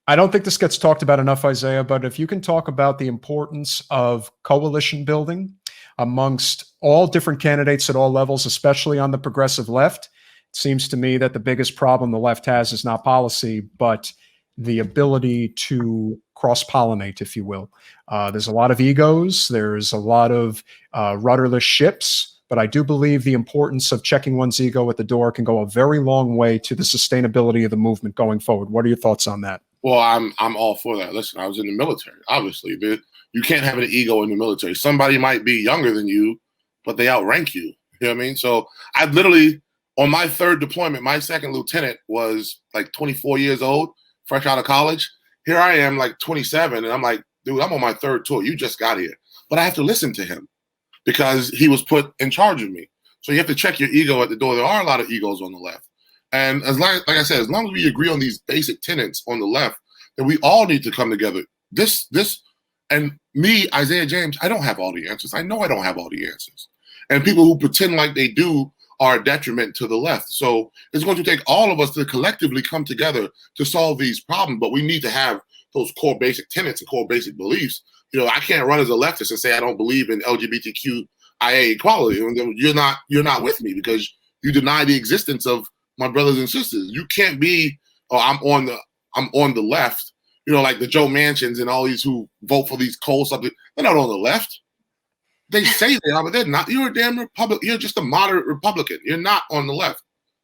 I don't think this gets talked about enough, Isaiah, but if you can talk about the importance of coalition building amongst all different candidates at all levels, especially on the progressive left, it seems to me that the biggest problem the left has is not policy, but the ability to cross pollinate, if you will. There's a lot of egos, there's a lot of rudderless ships, but I do believe the importance of checking one's ego at the door can go a very long way to the sustainability of the movement going forward. What are your thoughts on that? Well, I'm all for that. Listen, I was in the military, obviously. You can't have an ego in the military. Somebody might be younger than you, but they outrank you. You know what I mean? So I literally, on my third deployment, my second lieutenant was like 24 years old, fresh out of college. Here I am, like 27, and I'm like, dude, I'm on my third tour. You just got here. But I have to listen to him because he was put in charge of me. So you have to check your ego at the door. There are a lot of egos on the left. And like I said, as long as we agree on these basic tenets on the left, then we all need to come together. This, and me, Isiah James, I don't have all the answers. I know I don't have all the answers. And people who pretend like they do are a detriment to the left. So it's going to take all of us to collectively come together to solve these problems. But we need to have those core basic tenets and core basic beliefs. You know, I can't run as a leftist and say I don't believe in LGBTQIA equality. You're not with me because you deny the existence of my brothers and sisters. You can't be, oh, I'm on the left, you know, like the Joe Manchins and all these who vote for these coal subjects. They're not on the left. They say they are, but they're not. You're a damn Republican. You're just a moderate Republican. You're not on the left.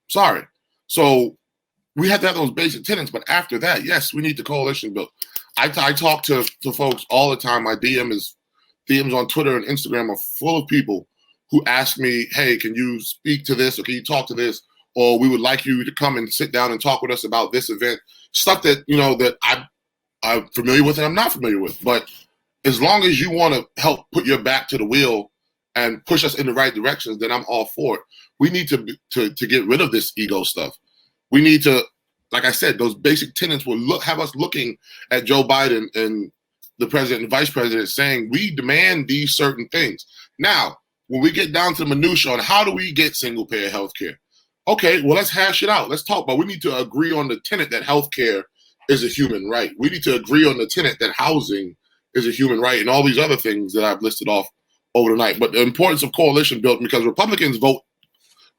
Sorry. So we have to have those basic tenets, but after that, yes, we need the coalition built. I talk to folks all the time. My DMs on Twitter and Instagram are full of people who ask me, hey, can you speak to this or can you talk to this? Or we would like you to come and sit down and talk with us about this event. Stuff that, you know, that I'm familiar with and I'm not familiar with. But as long as you want to help put your back to the wheel and push us in the right directions, then I'm all for it. We need to get rid of this ego stuff. We need to, like I said, those basic tenets will have us looking at Joe Biden and the president and vice president saying, we demand these certain things. Now, when we get down to the minutia on how do we get single-payer health care, okay, well, let's hash it out. Let's talk, but we need to agree on the tenet that healthcare is a human right. We need to agree on the tenet that housing is a human right and all these other things that I've listed off over the night. But the importance of coalition building, because Republicans vote,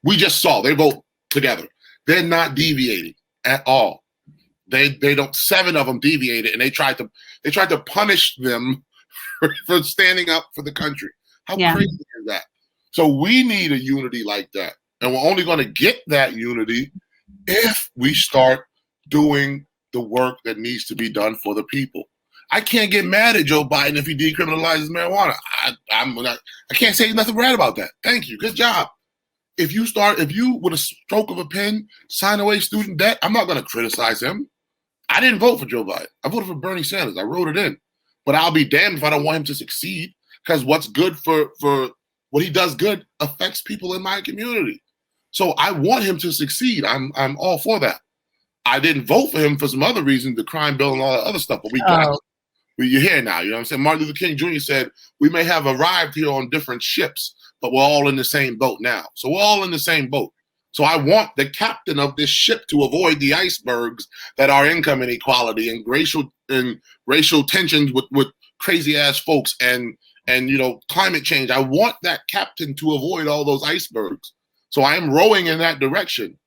we just saw, they vote together. They're not deviating at all. They don't, 7 of them deviated and they tried to punish them for standing up for the country. How crazy is that? So we need a unity like that. And we're only going to get that unity if we start doing the work that needs to be done for the people. I can't get mad at Joe Biden if he decriminalizes marijuana. I can't say nothing bad about that. Thank you. Good job. If you, with a stroke of a pen, sign away student debt, I'm not going to criticize him. I didn't vote for Joe Biden. I voted for Bernie Sanders. I wrote it in. But I'll be damned if I don't want him to succeed, because what's good for what he does good affects people in my community. So I want him to succeed. I'm all for that. I didn't vote for him for some other reasons, the crime bill and all that other stuff, but we got it. You're here now, you know what I'm saying? Martin Luther King Jr. said, we may have arrived here on different ships, but we're all in the same boat now. So we're all in the same boat. So I want the captain of this ship to avoid the icebergs that are income inequality and racial tensions with crazy ass folks and you know, climate change. I want that captain to avoid all those icebergs. So I am rowing in that direction.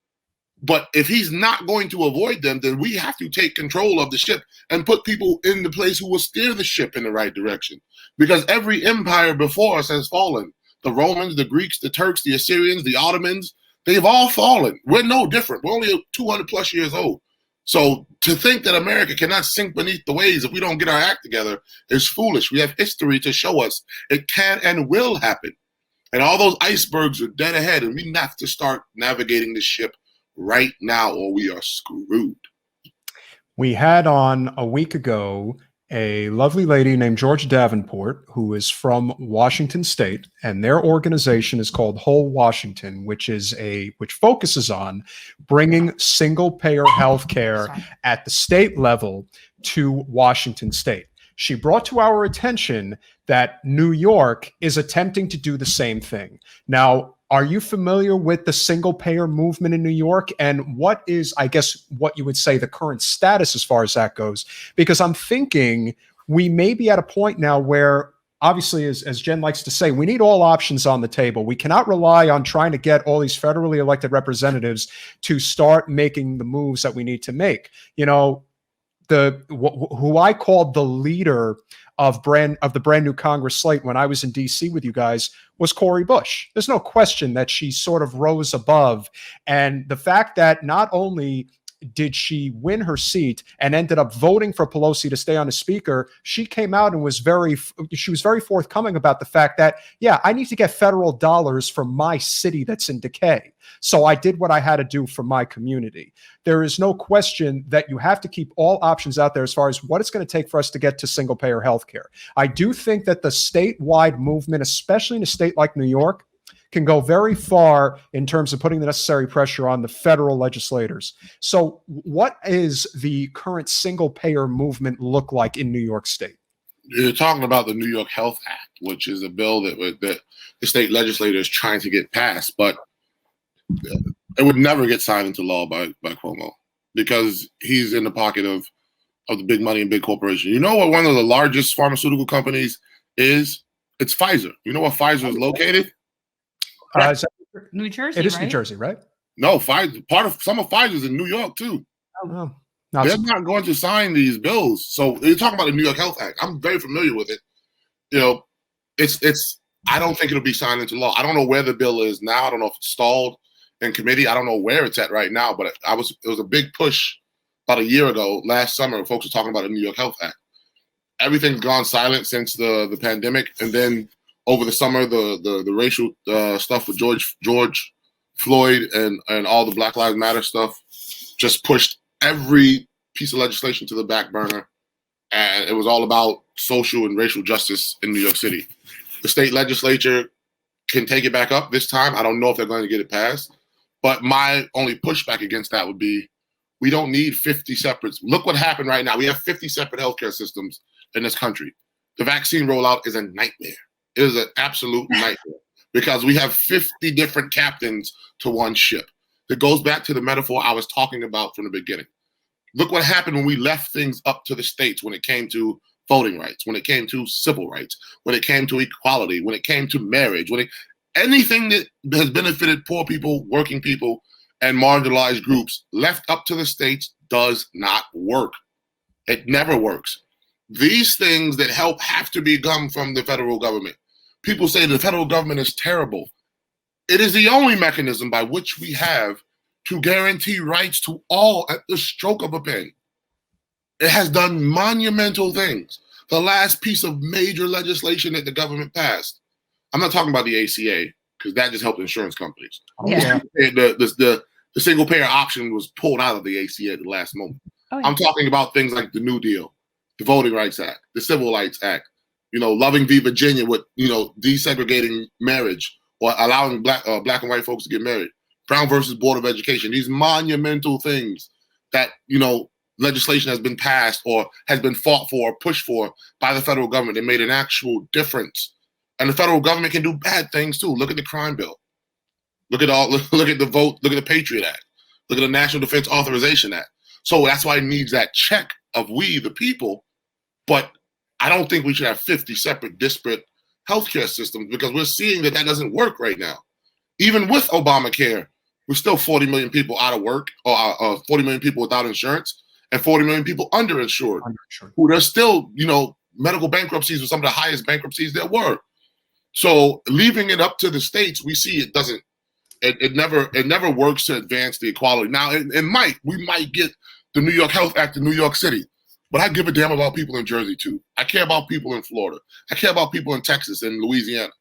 But if he's not going to avoid them, then we have to take control of the ship and put people in the place who will steer the ship in the right direction. Because every empire before us has fallen. The Romans, the Greeks, the Turks, the Assyrians, the Ottomans, they've all fallen. We're no different. We're only 200 plus years old. So to think that America cannot sink beneath the waves if we don't get our act together is foolish. We have history to show us it can and will happen. And all those icebergs are dead ahead, and we have to start navigating the ship right now or we are screwed. We had on a week ago a lovely lady named Georgia Davenport, who is from Washington State, and their organization is called Whole Washington, which focuses on bringing single-payer health care at the state level to Washington State. She brought to our attention that New York is attempting to do the same thing. Now, Are you familiar with the single payer movement in New York? And what is, I guess, what you would say the current status as far as that goes? Because I'm thinking we may be at a point now where, obviously, as Jen likes to say, we need all options on the table. We cannot rely on trying to get all these federally elected representatives to start making the moves that we need to make. You know, who I called the leader of the brand new Congress slate when I was in DC with you guys was Cori Bush. There's no question that she sort of rose above. And the fact that not only did she win her seat and ended up voting for Pelosi to stay on as speaker, she came out and was very forthcoming about the fact that, yeah, I need to get federal dollars for my city that's in decay. So I did what I had to do for my community. There is no question that you have to keep all options out there as far as what it's going to take for us to get to single payer healthcare. I do think that the statewide movement, especially in a state like New York, can go very far in terms of putting the necessary pressure on the federal legislators. So what is the current single payer movement look like in New York State? You're talking about the New York Health Act, which is a bill that the state legislature is trying to get passed, but it would never get signed into law by Cuomo because he's in the pocket of the big money and big corporation. You know what one of the largest pharmaceutical companies is? It's Pfizer. You know where Pfizer is located? New Jersey. It is right? New Jersey, right? No, Pfizer. Some of Pfizer's in New York too. Oh, They're not going to sign these bills. So you're talking about the New York Health Act. I'm very familiar with it. You know, it's. I don't think it'll be signed into law. I don't know where the bill is now. I don't know if it's stalled in committee. I don't know where it's at right now. But it was a big push about a year ago, last summer. Folks were talking about the New York Health Act. Everything's gone silent since the pandemic, and then over the summer, the racial stuff with George Floyd and all the Black Lives Matter stuff just pushed every piece of legislation to the back burner. And it was all about social and racial justice in New York City. The state legislature can take it back up this time. I don't know if they're going to get it passed. But my only pushback against that would be we don't need 50 separate. Look what happened right now. We have 50 separate healthcare systems in this country. The vaccine rollout is a nightmare. It is an absolute nightmare because we have 50 different captains to one ship. It goes back to the metaphor I was talking about from the beginning. Look what happened when we left things up to the states when it came to voting rights, when it came to civil rights, when it came to equality, when it came to marriage, anything that has benefited poor people, working people, and marginalized groups left up to the states does not work. It never works. These things that help have to come from the federal government. People say the federal government is terrible. It is the only mechanism by which we have to guarantee rights to all at the stroke of a pen. It has done monumental things. The last piece of major legislation that the government passed, I'm not talking about the ACA, because that just helped insurance companies. Yeah. The single payer option was pulled out of the ACA at the last moment. Oh, yeah. I'm talking about things like the New Deal, the Voting Rights Act, the Civil Rights Act, Loving v. Virginia with, desegregating marriage or allowing black and white folks to get married. Brown versus Board of Education. These monumental things that, legislation has been passed or has been fought for or pushed for by the federal government. They made an actual difference. And the federal government can do bad things too. Look at the crime bill. Look at the vote. Look at the Patriot Act. Look at the National Defense Authorization Act. So that's why it needs that check of we, the people. But I don't think we should have 50 separate, disparate healthcare systems because we're seeing that doesn't work right now. Even with Obamacare, we're still 40 million people out of work or 40 million people without insurance and 40 million people underinsured. Who there's still, medical bankruptcies are some of the highest bankruptcies there were. So leaving it up to the states, we see it never works to advance the equality. Now we might get the New York Health Act in New York City, but I give a damn about people in Jersey too. I care about people in Florida. I care about people in Texas and Louisiana.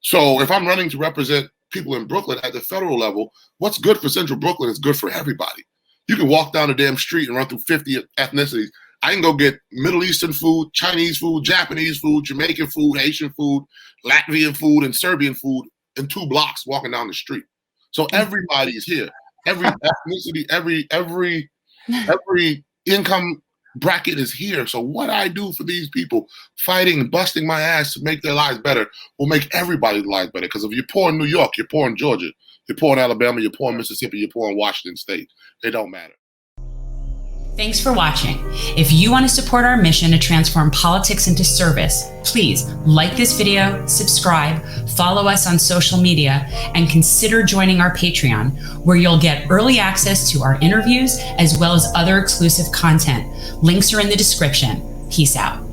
So if I'm running to represent people in Brooklyn at the federal level, what's good for Central Brooklyn is good for everybody. You can walk down the damn street and run through 50 ethnicities. I can go get Middle Eastern food, Chinese food, Japanese food, Jamaican food, Haitian food, Latvian food, and Serbian food in 2 blocks walking down the street. So everybody's here. Every ethnicity, every income bracket is here. So what I do for these people, fighting and busting my ass to make their lives better, will make everybody's life better. Because if you're poor in New York, you're poor in Georgia, you're poor in Alabama, you're poor in Mississippi, you're poor in Washington State. It don't matter. Thanks for watching. If you want to support our mission to transform politics into service, please like this video, subscribe, follow us on social media, and consider joining our Patreon, where you'll get early access to our interviews as well as other exclusive content. Links are in the description. Peace out.